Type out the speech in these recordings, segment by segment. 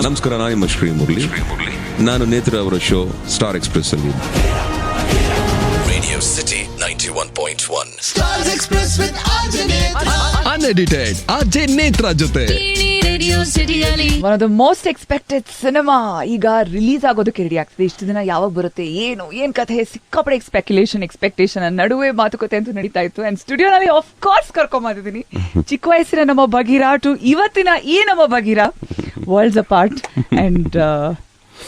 ನಮಸ್ಕಾರ, ನಾನು ಶ್ರೀ ಮುರಳಿ. ನಾನು ನೇತ್ರ ಅವರ ಶೋ ಸ್ಟಾರ್ ಎಕ್ಸ್ಪ್ರೆಸ್ ಅಲ್ಲಿ. Radio city 91.1 Stars Express with unedited RJ Netra ಜೊತೆ one of the most expected cinema ಈಗ ರಿಲೀಸ್ ಆಗೋದಕ್ಕೆ ರೆಡಿ ಆಗ್ತದೆ. ಇಷ್ಟು ದಿನ ಯಾವಾಗ ಬರುತ್ತೆ, ಏನ್ ಕಥೆ, ಸಿಕ್ಕಾಪಡೆ ಎಕ್ಸ್ಪೆಕ್ಟೇಷನ್ ನಡುವೆ ಮಾತುಕತೆ ಅಂತೂ ನಡೀತಾ ಇತ್ತು. ಅಂಡ್ ಸ್ಟುಡಿಯೋನಲ್ಲಿ ಆಫ್ ಕೋರ್ಸ್ ಕರ್ಕೊಂಬಂದಿದ್ದೀನಿ ಚಿಕ್ಕ ವಯಸ್ಸಿನ ನಮ್ಮ ಬಗೀರಾ ಟು ಇವತ್ತಿನ ಈ ನಮ್ಮ Bagheera, worlds apart. And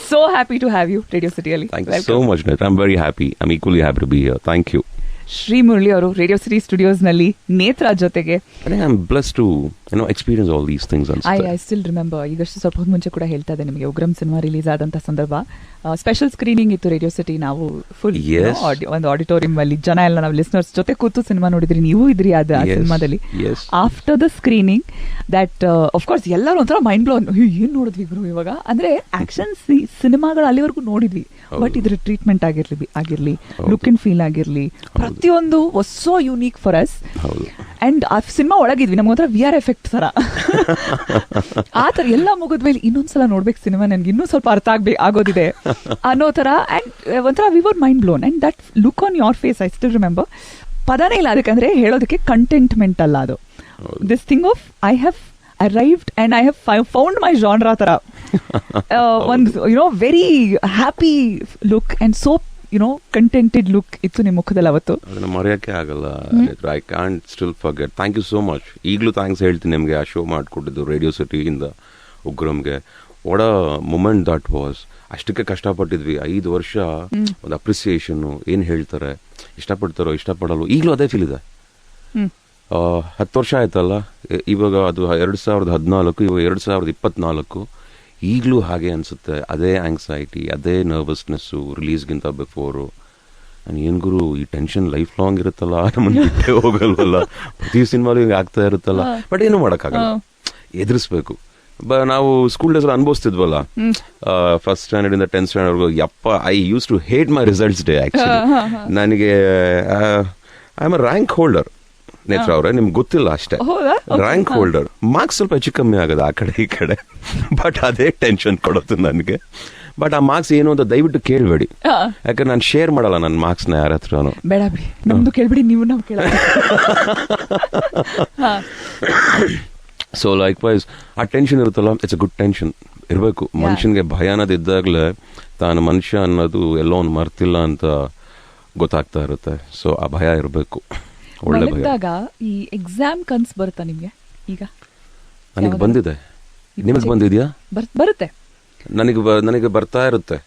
so happy to have you Radio City ಅಲ್ಲಿ. Thank you so much, Nit. I'm very happy. I'm equally happy to be here. Thank you. Shri Murali ಅವರು ರೇಡಿಯೋ ಸಿಟಿ ಸ್ಟುಡಿಯೋಸ್ ನಲ್ಲಿ ನೇತ್ರ ಜೊತೆಗೆ. I think I'm blessed to experience all these things. I still remember, ಈಗಷ್ಟು ಸ್ವಲ್ಪ ಹೊತ್ತು ಮುಂಚೆ ಕೂಡ ಹೇಳ್ತಾ ಇದ್ದೆ ನಿಮಗೆ, ಉಗ್ರಂ ಸಿನಿಮಾ ರಿಲೀಸ್ ಆದಂತ ಸಂದರ್ಭ ಸ್ಪೆಷಲ್ ಸ್ಕ್ರೀನಿಂಗ್ ಇತ್ತು ರೇಡಿಯೋ ಸಿಟಿ. ನಾವು ಫುಲ್ ಒಂದು ಆಡಿಟೋರಿಯಂ ಅಲ್ಲಿ ಜನ ಎಲ್ಲ ನಾವು ಲಿಸ್ನರ್ಸ್ ಜೊತೆ ಕೂತು ಸಿನಿಮಾ ನೋಡಿದ್ರಿ, ನೀವು ಇದ್ರಿ ಆ ಸಿನಿಮಾದಲ್ಲಿ. After the screening that of course ಎಲ್ಲರೂ ಒಂಥರ ಮೈಂಡ್ ಬ್ಲೋನ್, ಏನ್ ನೋಡಿದ್ವಿ ಗುರು ಇವಾಗ ಅಂದ್ರೆ. ಆಕ್ಷನ್ ಸಿನಿಮಾಗಳು ಅಲ್ಲಿವರೆಗೂ ನೋಡಿದ್ವಿ, ಬಟ್ ಇದ್ರ ಟ್ರೀಟ್ಮೆಂಟ್ ಆಗಿರ್ಲಿ ಲುಕ್ ಅಂಡ್ ಫೀಲ್ ಆಗಿರ್ಲಿ, ಪ್ರತಿಯೊಂದು was so unique for us. And ಆ ಸಿನಿಮಾ ಒಳಗಿದ್ವಿ, ನಮ್ಗೊಂಥರ VR ಎಫೆಕ್ಟ್ ತರ ಆ ತರ ಎಲ್ಲ ಮುಗಿದ್ಮೇಲೆ ಇನ್ನೊಂದ್ಸಲ ನೋಡ್ಬೇಕು ಸಿನಿಮಾ, ನನ್ಗೆ ಇನ್ನೂ ಸ್ವಲ್ಪ ಅರ್ಥ ಆಗೋದಿದೆ ಅನ್ನೋ ತರ. ಅಂಡ್ ಒಂಥರ we were mind blown. And that look on your face I still remember. ಪದನೇ ಇಲ್ಲ ಅದಕ್ಕಂದ್ರೆ ಹೇಳೋದಕ್ಕೆ, ಕಂಟೆಂಟ್ಮೆಂಟ್ ಅಲ್ಲ ಅದು. This thing of I have arrived and I have found my genre ತರ ಒಂದು very happy look and so contented look ಇತ್ತು ನಿಮ್ಮ ಮುಖದಲ್ಲಿ ಅವತ್ತು. ಅದನ್ನ ಮರೆಯೋಕ್ಕೆ ಆಗಲ್ಲ. I can't still forget. Thank you so much. ಈಗಲೂ ಥ್ಯಾಂಕ್ಸ್ ಹೇಳ್ತೀನಿ ನಿಮಗೆ, ಆ ಶೋ ಮಾಡಿಕೊಟ್ಟಿದ್ದು ರೇಡಿಯೋ ಸಿಟಿಯಿಂದ ಉಗ್ರಂಗೆ. What a moment that was. ಅಷ್ಟಕ್ಕೆ ಕಷ್ಟಪಟ್ಟಿದ್ವಿ 5 ವರ್ಷ. ಒಂದು ಅಪ್ರಿಸಿಯೇಷನ್ನು, ಏನು ಹೇಳ್ತಾರೆ, ಇಷ್ಟಪಡ್ತಾರೋ ಇಷ್ಟಪಡಲ್ಲ, ಈಗಲೂ ಅದೇ ಫೀಲ್ ಇದೆ. 10 ವರ್ಷ ಆಯ್ತಲ್ಲ ಇವಾಗ, ಅದು 2014, ಇವಾಗ 2024. ಈಗಲೂ ಹಾಗೆ ಅನಿಸುತ್ತೆ, ಅದೇ ಆಂಗ್ಸೈಟಿ, ಅದೇ ನರ್ವಸ್ನೆಸ್ಸು ರಿಲೀಸ್ಗಿಂತ ಬಿಫೋರು. ನಾನು ಏನು ಗುರು, ಈ ಟೆನ್ಷನ್ ಲೈಫ್ ಲಾಂಗ್ ಇರುತ್ತಲ್ಲ, ನಮ್ಮನ್ನು ಬಿಟ್ಟೇ ಹೋಗಲ್ವಲ್ಲ, ಪ್ರತಿ ಸಿನಿಮಾಲು ಹಿಂಗೆ ಆಗ್ತಾ ಇರುತ್ತಲ್ಲ. ಬಟ್ ಏನು ಮಾಡೋಕ್ಕಾಗಲ್ಲ, ಎದುರಿಸ್ಬೇಕು. ನಾವು ಸ್ಕೂಲ್ ಡೇಸ್ ಅನುಭವಿಸ್ತಿದ್ವಲ್ಲ, ಫಸ್ಟ್ ಸ್ಟ್ಯಾಂಡರ್ಡ್ ಇಂದ 10th ಸ್ಟ್ಯಾಂಡರ್ಡ್ವರೆಗೂ. ಯಪ್ಪ, I use to hate my results day actually. ನನಗೆ I am a rank holder. Netra ಅವ್ರೆ, ನಿಮ್ಗೆ ಗೊತ್ತಿಲ್ಲ ಅಷ್ಟೇ, ರ್ಯಾಂಕ್ ಹೋಲ್ಡರ್. ಮಾರ್ಕ್ಸ್ ಸ್ವಲ್ಪ ಹೆಚ್ಚು ಕಮ್ಮಿ ಆಗೋದು ಆ ಕಡೆ ಈ ಕಡೆ, ಬಟ್ ಅದೇ ಟೆನ್ಷನ್ ಕೊಡೋದು ನನಗೆ. ಬಟ್ ಆ ಮಾರ್ಕ್ಸ್ ಏನು ಅಂತ ದಯವಿಟ್ಟು ಕೇಳಬೇಡಿ, ಯಾಕಂದ್ರೆ ನಾನು ಶೇರ್ ಮಾಡಲ್ಲ ನನ್ನ ಮಾರ್ಕ್ಸ್ನ ಯಾರ ಹತ್ರನೂ. ಬೇಡ ಬಿಡಿ, ನಮ್ದು ಕೇಳ್ಬಿಡಿ, ನೀವು ನಾವು ಕೇಳ. ಸೊ ಲೈಕ್ ವೈಸ್ ಆ ಟೆನ್ಷನ್ ಇರುತ್ತಲ್ಲ, ಇಟ್ಸ್ ಅ ಗುಡ್ ಟೆನ್ಷನ್ ಇರಬೇಕು. ಮನುಷ್ಯನಿಗೆ ಭಯ ಅನ್ನೋದಿದ್ದಾಗಲೇ ತಾನು ಮನುಷ್ಯ ಅನ್ನೋದು ಎಲ್ಲೋ ಒಂದು ಮರ್ತಿಲ್ಲ ಅಂತ ಗೊತ್ತಾಗ್ತಾ ಇರುತ್ತೆ. ಸೊ ಆ ಭಯ ಇರಬೇಕು, ಒಳ್ಳೆ ಭಯ. ಈ ಎಕ್ಸಾಮ್ ಕನ್ಸ್ ಬರುತ್ತಾ ನಿಮ್ಗೆ? ಈಗ ನನಗೆ ಬಂದಿದೆ, ನಿಮಗೆ ಬಂದಿದ್ಯಾ? ಬರುತ್ತೆ, ನನಗೆ ಬರ್ತಾ ಇರುತ್ತೆ.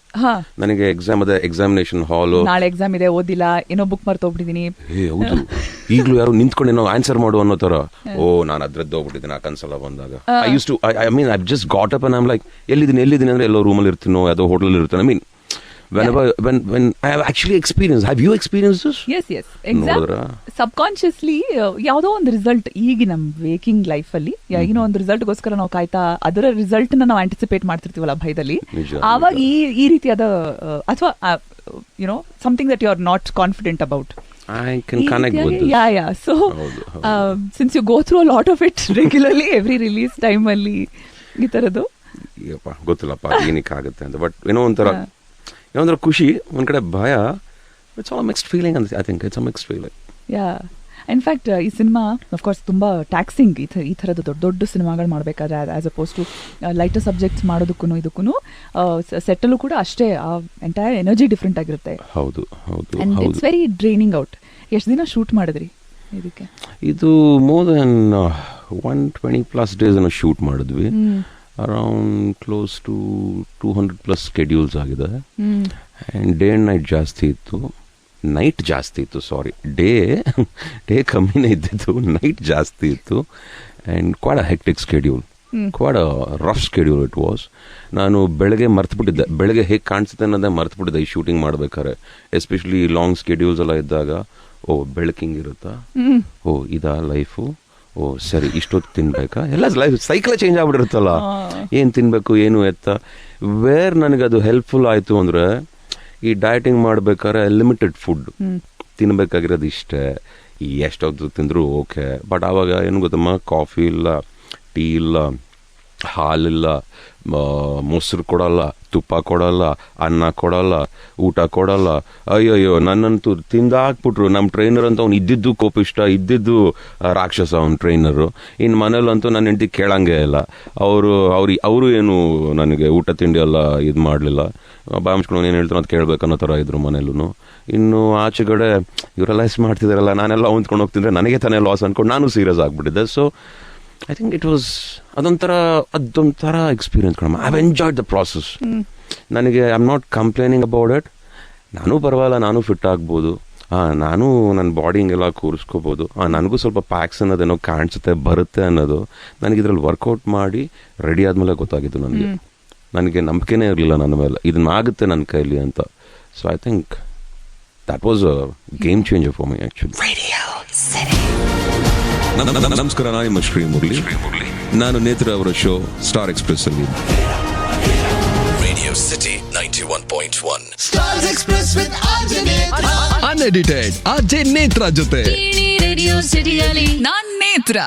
ನನಗೆ ಎಕ್ಸಾಮ್ ಅದೇ, ಎಕ್ಸಾಮಿನೇಷನ್ ಹಾಲು. ನಾಳೆ ಎಕ್ಸಾಮ್ ಇದೆ, ಓದಿಲ್ಲ, ಏನೋ ಬುಕ್ ಮರ್ತೋಗ್ಬಿಟ್ಟಿದೀನಿ. ಹೌದು, ಈಗಲೂ ಯಾರು ನಿಂತ್ಕೊಂಡು ಏನೋ ಆನ್ಸರ್ ಮಾಡು ಅನ್ನೋ ತರ. ನಾನು ಅದ್ರದ್ದು ಹೋಗ್ಬಿಟ್ಟಿದ್ದೀನಿ ಆ ಕನ್ಸಲ್ಲ ಬಂದಾಗ. I mean I just got up and I am like, ಎಲ್ಲಿದ್ದೀನಿ ಅಂದ್ರೆ ಎಲ್ಲೋ ರೂಮಲ್ಲಿ ಇರ್ತೀನೋ, ಯಾವುದೋ ಹೋಟೆಲ್ ಇರ್ತೀನಿ. I mean when I have actually experienced. Have you experienced this? Yes. Exam subconsciously ಯಾವುದೋ ಒಂದು ರಿಸಲ್ಟ್, ಈಗ ನಮ್ಮ ವೇಕಿಂಗ್ ಲೈಫ್ ಅಲ್ಲಿ ಏನೋ ಒಂದು ರಿಸಲ್ಟ್ ಗೋಸ್ಕರ ನಾವು ಕಾಯ್ತಾ, ಅದರ ರಿಸಲ್ಟ್ ನಾವು ಆಂಟಿಸಿಪೇಟ್ ಮಾಡ್ತಿರ್ತೀವಲ್ಲ ಭಯದಲ್ಲಿ. ಆವಾಗ ಈ ರೀತಿಯಾದ, ಅಥವಾ something that you are not confident about. I can connect with this. Yeah. So since you go through a lot of it regularly every release time ಅಲ್ಲಿ ಈ ತರದ್ದು ಗೊತ್ತಿಲ್ಲಪ್ಪ ಏನಕ್ಕಾಗುತ್ತೆ ಅಂತ. ಬಟ್ ಏನೋ ಖುಷಿ, ಒಂದ್ ಕಡೆ ಭಯ. ಇಟ್ಸ್ ಆಲ್ ಮಿಕ್ಸ್ಡ್ ಫೀಲಿಂಗ್ ಅಂತ. I think it's a mixed feeling. In fact ಈ ಸಿನಿಮಾ ಆಫ್ ಕೋರ್ಸ್ ತುಂಬಾ ಟ್ಯಾಕ್ಸಿಂಗ್. ಈ ಥರದ್ದು ದೊಡ್ಡ ಸಿನಿಮಾಗಳು ಮಾಡಬೇಕಾದ್ರೆ as opposed to lighter subjects ಮಾಡೋದಕ್ಕೂ ಇದಕ್ಕೂ ಸೆಟ್ಟಲ್ಲೂ ಕೂಡ ಅಷ್ಟೇ ಎಂಟೈರ್ ಎನರ್ಜಿ ಡಿಫ್ರೆಂಟ್ ಆಗಿರುತ್ತೆ. ಹೌದು. And it's very draining out. ಎಷ್ಟು ದಿನ ಶೂಟ್ ಮಾಡಿದ್ರಿ ಇದಕ್ಕೆ? ಇದು ಮೋರ್ ದೆನ್ 120+ ಡೇಸ್ ಅನ್ನು ಶೂಟ್ ಮಾಡಿದ್ವಿ. ಅರೌಂಡ್ ಕ್ಲೋಸ್ ಟು 200+ ಸ್ಕೆಡ್ಯೂಲ್ಸ್ ಆಗಿದೆ. ಆ್ಯಂಡ್ ಡೇ ಆ್ಯಂಡ್ ನೈಟ್ ಜಾಸ್ತಿ ಇತ್ತು. ನೈಟ್ ಜಾಸ್ತಿ ಇತ್ತು, ಸಾರಿ, ಡೇ ಕಮ್ಮಿನೇ ಇದ್ದಿತ್ತು, ನೈಟ್ ಜಾಸ್ತಿ ಇತ್ತು. And Quad a hectic schedule, Quad a rough schedule it was. ನಾನು ಬೆಳಗ್ಗೆ ಮರ್ತುಬಿಟ್ಟಿದ್ದೆ, ಬೆಳಗ್ಗೆ ಹೇಗೆ ಕಾಣಿಸುತ್ತೆ ಅನ್ನೋದೇ ಮರ್ತುಬಿಟ್ಟಿದ್ದೆ ಈ ಶೂಟಿಂಗ್ ಮಾಡ್ಬೇಕಾದ್ರೆ. ಎಸ್ಪೆಷಲಿ ಲಾಂಗ್ ಸ್ಕೆಡ್ಯೂಲ್ಸ್ ಎಲ್ಲ ಇದ್ದಾಗ, ಬೆಳಕಿಂಗ್ ಇರುತ್ತಾ, ಇದಾ ಲೈಫು, ಸರಿ ಇಷ್ಟೊತ್ತು ತಿನ್ಬೇಕಾ, ಎಲ್ಲ ಲೈಫ್ ಸೈಕಲ್ ಚೇಂಜ್ ಆಗ್ಬಿಟ್ಟಿರುತ್ತಲ್ಲ, ಏನು ತಿನ್ಬೇಕು ಏನು ಎತ್ತ. ವೇರ್ ನನಗದು ಹೆಲ್ಪ್ಫುಲ್ ಆಯಿತು ಅಂದರೆ, ಈ ಡಯಟಿಂಗ್ ಮಾಡ್ಬೇಕಾದ್ರೆ ಲಿಮಿಟೆಡ್ ಫುಡ್ ತಿನ್ಬೇಕಾಗಿರೋದು ಇಷ್ಟೇ, ಎಷ್ಟೊತ್ತು ತಿಂದರೂ ಓಕೆ. ಬಟ್ ಆವಾಗ ಏನು ಗೊತ್ತಮ್ಮ, ಕಾಫಿ ಇಲ್ಲ, ಟೀ ಇಲ್ಲ, ಹಾಲಿಲ್ಲ, ಮೊಸರು ಕೊಡಲ್ಲ, ತುಪ್ಪ ಕೊಡಲ್ಲ, ಅನ್ನ ಕೊಡಲ್ಲ, ಊಟ ಕೊಡಲ್ಲ. ಅಯ್ಯೋಯ್ಯೋ, ನನ್ನಂತೂ ತಿಂದಾಕ್ಬಿಟ್ರು. ನಮ್ಮ ಟ್ರೈನರ್ ಅಂತ ಅವ್ನು ಇದ್ದಿದ್ದು ಕೋಪಿಷ್ಟ, ಇದ್ದಿದ್ದು ರಾಕ್ಷಸ ಅವ್ನ ಟ್ರೈನರು. ಇನ್ನು ಮನೇಲಂತೂ ನನ್ನ ಹೆಂಡತಿ ಕೇಳಂಗೇ ಇಲ್ಲ. ಅವರು ಏನು ನನಗೆ ಊಟ ತಿಂಡಿ ಎಲ್ಲ ಇದು ಮಾಡಲಿಲ್ಲ. ಬಾಯಿಸ್ಕೊಂಡು ಏನು ಹೇಳ್ತಾರೋ ಅದು ಕೇಳಬೇಕನ್ನೋ ಥರ ಇದ್ರು ಮನೇಲೂ. ಇನ್ನು ಆಚೆಗಡೆ ಇವರೆಲ್ಲ ಎಷ್ಟು ಮಾಡ್ತಿದ್ದಾರಲ್ಲ, ನಾನೆಲ್ಲ ಹೊಂದ್ಕೊಂಡು ಹೋಗ್ತಿದ್ರೆ ನನಗೆ ತಾನೇ ಲಾಸ್ ಅಂದ್ಕೊಂಡು ನಾನು ಸೀರಿಯಸ್ ಆಗಿಬಿಟ್ಟಿದ್ದೆ. So I think it was ಅದೊಂಥರ ಎಕ್ಸ್ಪೀರಿಯನ್ಸ್ ಕಣಮ್ಮ. I have enjoyed the process. ನನಗೆ I am not complaining about it. ನಾನು ಪರವಾಗಿಲ್ಲ, ನಾನು ಫಿಟ್ ಆಗ್ಬೋದು, ನಾನು ನನ್ನ ಬಾಡಿ ಹಿಂಗೆಲ್ಲ ಕೂರಿಸ್ಕೋಬೋದು, ನನಗೂ ಸ್ವಲ್ಪ ಪ್ಯಾಕ್ಸ್ ಅನ್ನೋದೇನೋ ಕಾಣಿಸುತ್ತೆ, ಬರುತ್ತೆ ಅನ್ನೋದು ನನಗೆ ಇದರಲ್ಲಿ ವರ್ಕೌಟ್ ಮಾಡಿ ರೆಡಿ ಆದಮೇಲೆ ಗೊತ್ತಾಗಿದ್ದು. ನನಗೆ ನಂಬಿಕೆನೇ ಇರಲಿಲ್ಲ ನನ್ನ ಮೇಲೆ, ಇದನ್ನಾಗುತ್ತೆ ನನ್ನ ಕೈಲಿ ಅಂತ. So I think that was a game changer for me actually. ನಮಸ್ಕಾರ, ನಾನು ನಿಮ್ಮ ಶ್ರೀ ಮುರಳಿ. ನಾನು ನೇತ್ರ ಅವರ ಶೋ ಸ್ಟಾರ್ ಎಕ್ಸ್ಪ್ರೆಸ್ ಅಲ್ಲಿ. Radio City 91.1. Stars Express with Anjaneytra. Unedited RJ Netra ಜೊತೆ ರೇಡಿಯೋ ಸಿಟಿಯಲ್ಲಿ ನಾನ್ ನೇತ್ರ.